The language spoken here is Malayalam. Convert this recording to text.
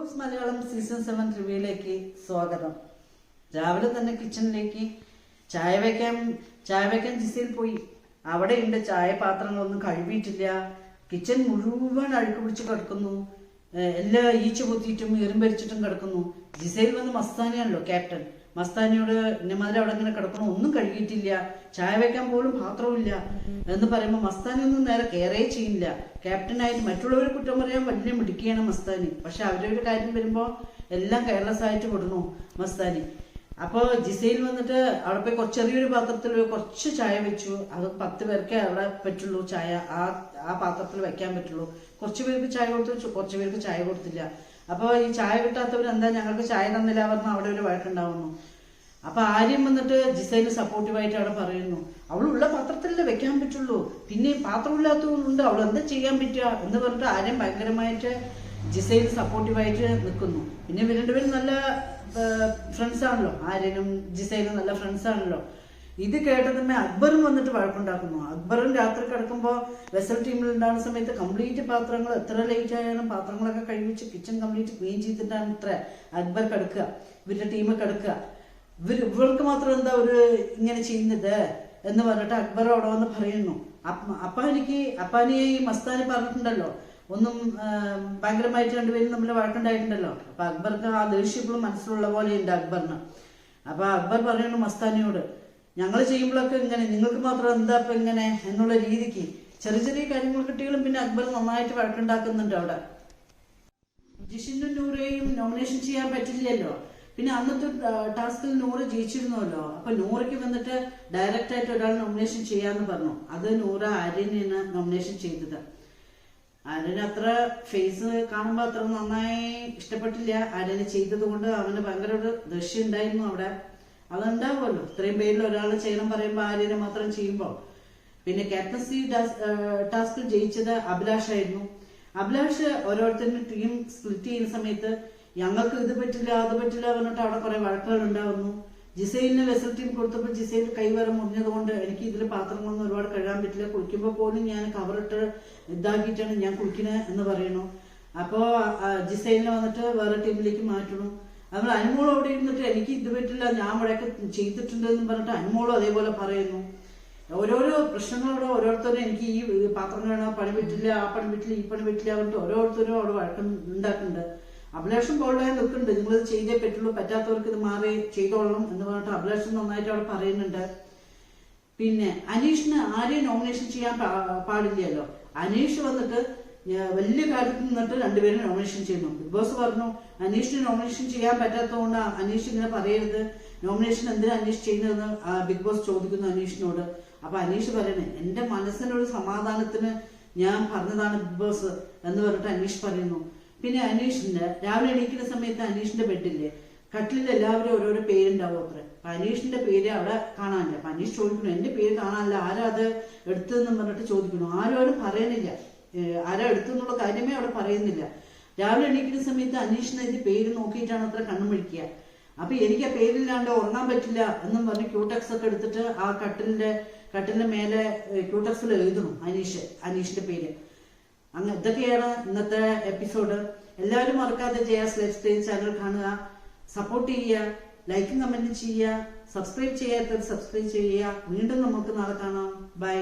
കുക്സ് മലയാളം സീസൺ 7 റിവ്യൂയിലേക്ക് സ്വാഗതം. രാവിലെ തന്നെ കിച്ചണിലേക്ക് ചായ വെക്കാൻ ജിസയിൽ പോയി. അവിടെ ഉണ്ട് ചായ പാത്രങ്ങളൊന്നും കഴുകിയിട്ടില്ല. കിച്ചൺ മുഴുവൻ അഴുക്ക് പിടിച്ച് കിടക്കുന്നു. എല്ലാ ഈച്ച പൊത്തിയിട്ടും എറുമ്പരിച്ചിട്ടും കിടക്കുന്നു. ജിസയിൽ വന്ന് മസ്താനിയാണല്ലോ ക്യാപ്റ്റൻ. മസ്താനിയോട് ഇന്നമാതിരി അവിടെ ഇങ്ങനെ കിടക്കണം, ഒന്നും കഴുകിയിട്ടില്ല, ചായ വെക്കാൻ പോലും പാത്രമില്ല എന്ന് പറയുമ്പോൾ മസ്താനി ഒന്നും നേരെ കെയറേ ചെയ്യില്ല. ക്യാപ്റ്റനായിട്ട് മറ്റുള്ളവരെ കുറ്റം പറയാൻ വലിയ മിടുക്കിയാണ് മസ്താനി. പക്ഷെ അവരൊരു കാര്യം വരുമ്പോൾ എല്ലാം കെയർലെസ് ആയിട്ട് വിടുന്നു മസ്താനി. അപ്പോൾ ജിസയിൽ വന്നിട്ട് അവിടെ പോയി ചെറിയൊരു പാത്രത്തിൽ കുറച്ച് ചായ വെച്ചു. അത് 10 പേർക്കേ അവിടെ പറ്റുള്ളൂ ചായ, ആ പാത്രത്തിൽ വെക്കാൻ പറ്റുള്ളൂ. കുറച്ച് പേർക്ക് ചായ കൊടുത്തു, കുറച്ച് പേർക്ക് ചായ കൊടുത്തില്ല. അപ്പോൾ ഈ ചായ കിട്ടാത്തവർ എന്താ ഞങ്ങൾക്ക് ചായ തന്നില്ല പറഞ്ഞാൽ അവിടെ ഒരു വഴക്കുണ്ടാവുന്നു. അപ്പൊ ആര്യം വന്നിട്ട് ജിസൈന് സപ്പോർട്ടീവായിട്ട് അവിടെ പറയുന്നു, അവളുള്ള പാത്രത്തിലല്ലേ വെക്കാൻ പറ്റുള്ളൂ, പിന്നെ പാത്രമില്ലാത്തതുകൊണ്ട് അവൾ എന്താ ചെയ്യാൻ പറ്റുക എന്ന് പറഞ്ഞിട്ട് ആര്യം ഭയങ്കരമായിട്ട് ജിസൈന് സപ്പോർട്ടീവായിട്ട് നിൽക്കുന്നു. പിന്നെ ഇവർ രണ്ടുപേരും നല്ല ഫ്രണ്ട്സ് ആണല്ലോ, ആര്യനും ജിസൈനും നല്ല ഫ്രണ്ട്സ് ആണല്ലോ. ഇത് കേട്ടതുമേ അക്ബറും വന്നിട്ട് വഴക്കുണ്ടാക്കുന്നു. അക്ബറും രാത്രി കിടക്കുമ്പോൾ വെസൽ ടീമിൽ ഉണ്ടാകുന്ന സമയത്ത് കംപ്ലീറ്റ് പാത്രങ്ങൾ എത്ര ലേറ്റ് ആയാലും പാത്രങ്ങളൊക്കെ കഴിവിച്ച് കിച്ചൺ കംപ്ലീറ്റ് ക്ലീൻ ചെയ്തിട്ടാണ് ഇത്ര അക്ബർ കിടക്കുക, ഇവരുടെ ടീം കിടക്കുക. ഇവർക്ക് മാത്രം എന്താ ഒരു ഇങ്ങനെ ചെയ്യുന്നത് എന്ന് പറഞ്ഞിട്ട് അക്ബർ അവിടെ വന്ന് പറയുന്നു. അപ്പാനിയെ ഈ മസ്താനി പറഞ്ഞിട്ടുണ്ടല്ലോ, ഒന്നും ഭയങ്കരമായിട്ട് രണ്ടുപേരും തമ്മിൽ വഴക്കുണ്ടായിട്ടുണ്ടല്ലോ. അപ്പൊ അക്ബർക്ക് ആ ദേഷ്യപ്പോഴും മനസ്സിലുള്ള പോലെ ഉണ്ട് അക്ബറിന്. അപ്പൊ അക്ബർ പറയുന്നു മസ്താനിയോട്, ഞങ്ങൾ ചെയ്യുമ്പോഴൊക്കെ ഇങ്ങനെ, നിങ്ങൾക്ക് മാത്രം എന്താ ഇപ്പൊ ഇങ്ങനെ എന്നുള്ള രീതിക്ക് ചെറിയ ചെറിയ കാര്യങ്ങൾ കിട്ടിയാലും പിന്നെ അക്ബർ നന്നായിട്ട് വഴക്കുണ്ടാക്കുന്നുണ്ട് അവിടെ. ജിഷിനും നൂറേയും നോമിനേഷൻ ചെയ്യാൻ പറ്റില്ലല്ലോ. പിന്നെ അന്നത്തെ ടാസ്കിൽ നൂറ് ജയിച്ചിരുന്നല്ലോ. അപ്പൊ നൂറയ്ക്ക് വന്നിട്ട് ഡയറക്റ്റ് ആയിട്ട് ഒരാൾ നോമിനേഷൻ ചെയ്യാന്ന് പറഞ്ഞു. അത് നൂറ ആര്യനെയാണ് നോമിനേഷൻ ചെയ്തത്. ആര്യന് അത്ര ഫേസ് കാണുമ്പോൾ അത്ര നന്നായി ഇഷ്ടപ്പെട്ടില്ല. ആര്യന് ചെയ്തത് കൊണ്ട് അവന് ഭയങ്കര ഒരു ദേഷ്യം ഉണ്ടായിരുന്നു അവിടെ. അതുണ്ടാവുമല്ലോ, ഇത്രയും പേരിൽ ഒരാൾ ചെയ്യണം പറയുമ്പോൾ ആര്യനെ മാത്രം ചെയ്യുമ്പോൾ. പിന്നെ ക്യാപ്റ്റൻസി ടാസ്കിൽ ജയിച്ചത് അഭിലാഷായിരുന്നു. അഭിലാഷ് ഓരോരുത്തരുടെ ടീം സ്പ്ലിറ്റ് ചെയ്യുന്ന സമയത്ത് ഞങ്ങൾക്ക് ഇത് പറ്റില്ല അത് പറ്റില്ല പറഞ്ഞിട്ട് അവിടെ കുറെ വഴക്കുകൾ ഉണ്ടാവുന്നു. ജിസൈലിന് വെസൽ ടീം കൊടുത്തപ്പോൾ ജിസൈൽ കൈവരെ മുറിഞ്ഞത് കൊണ്ട് എനിക്ക് ഇതിൽ പാത്രങ്ങളൊന്നും ഒരുപാട് കഴുകാൻ പറ്റില്ല, കുളിക്കുമ്പോൾ പോലും ഞാൻ കവറിട്ട് ഇതാക്കിയിട്ടാണ് ഞാൻ കുളിക്കുന്നത് എന്ന് പറയുന്നു. അപ്പോൾ ജിസൈലിനെ വന്നിട്ട് വേറെ ടീമിലേക്ക് മാറ്റണം. നമ്മൾ അനുമോൾ അവിടെ ഇരുന്നിട്ട് എനിക്ക് ഇത് പറ്റില്ല, ഞാൻ ഇവിടെയൊക്കെ ചെയ്തിട്ടുണ്ടെന്ന് പറഞ്ഞിട്ട് അനുമോളും അതേപോലെ പറയുന്നു. ഓരോരോ പ്രശ്നങ്ങളോടെ ഓരോരുത്തരും എനിക്ക് ഈ പാത്രം കഴുകാൻ പണി പറ്റില്ല, ആ പണി പറ്റില്ല, ഈ പണി പറ്റില്ല പറഞ്ഞിട്ട് ഓരോരുത്തരും അവിടെ വഴക്കം ഉണ്ടാക്കുന്നുണ്ട്. അഭിലാഷം ബോൾഡായി നിൽക്കുന്നുണ്ട്, നിങ്ങളിത് ചെയ്തേ പറ്റുള്ളൂ, പറ്റാത്തവർക്ക് ഇത് മാറി ചെയ്തോളണം എന്ന് പറഞ്ഞിട്ട് അഭിലാഷം നന്നായിട്ട് അവിടെ പറയുന്നുണ്ട്. പിന്നെ അനീഷിന് ആരെയും നോമിനേഷൻ ചെയ്യാൻ പാടില്ലല്ലോ. അനീഷ് വന്നിട്ട് വലിയ കാര്യത്തിൽ നിന്നിട്ട് രണ്ടുപേരും നോമിനേഷൻ ചെയ്യുന്നു. ബിഗ് ബോസ് പറഞ്ഞു അനീഷിന് നോമിനേഷൻ ചെയ്യാൻ പറ്റാത്തതുകൊണ്ട് അനീഷ് ഇങ്ങനെ പറയരുത്, നോമിനേഷൻ എന്തിനാ അനീഷ് ചെയ്യുന്നതെന്ന് ബിഗ് ബോസ് ചോദിക്കുന്നു അനീഷിനോട്. അപ്പൊ അനീഷ് പറയണേ, എന്റെ മനസ്സിനൊരു സമാധാനത്തിന് ഞാൻ പറഞ്ഞതാണ് ബിഗ് ബോസ് എന്ന് പറഞ്ഞിട്ട് അനീഷ് പറയുന്നു. പിന്നെ അനീഷിന്റെ രാവിലെ എണീക്കുന്ന സമയത്ത് അനീഷിന്റെ ബെഡില്ലേ കട്ടിലിൽ എല്ലാവരും ഓരോരോ പേരുണ്ടാവും അത്ര. അപ്പൊ അനീഷിന്റെ പേര് അവിടെ കാണാനില്ല. അപ്പൊ അനീഷ് ചോദിക്കുന്നു, എന്റെ പേര് കാണാനില്ല, ആരാ അത് എടുത്തതെന്ന് പറഞ്ഞിട്ട് ചോദിക്കുന്നു. ആരും പറയണില്ല, ആരാ എടുത്തെന്നുള്ള കാര്യമേ അവിടെ പറയുന്നില്ല. രാവിലെ എണീക്കുന്ന സമയത്ത് അനീഷിന് ഇത് പേര് നോക്കിയിട്ടാണ് അത്ര കണ്ണുമിഴിക്കുക. അപ്പൊ എനിക്ക് ആ പേരില്ലാണ്ട് ഉറങ്ങാൻ പറ്റില്ല എന്നും പറഞ്ഞ് ക്യൂടെക്സ് ഒക്കെ എടുത്തിട്ട് ആ കട്ടിലിന്റെ മേലെ ക്യൂടെക്സിൽ എഴുതണം അനീഷിന്റെ പേര്. അങ്ങനെ ഇതൊക്കെയാണ് ഇന്നത്തെ എപ്പിസോഡ്. എല്ലാവരും മറക്കാതെ ജയാസ് ലൈഫ് സ്റ്റൈൽ ചാനൽ കാണുക, സപ്പോർട്ട് ചെയ്യുക, ലൈക്കും കമന്റും ചെയ്യുക, സബ്സ്ക്രൈബ് ചെയ്യാത്തവർ സബ്സ്ക്രൈബ് ചെയ്യുക. വീണ്ടും നമുക്ക് നാളെ കാണാം. ബൈ.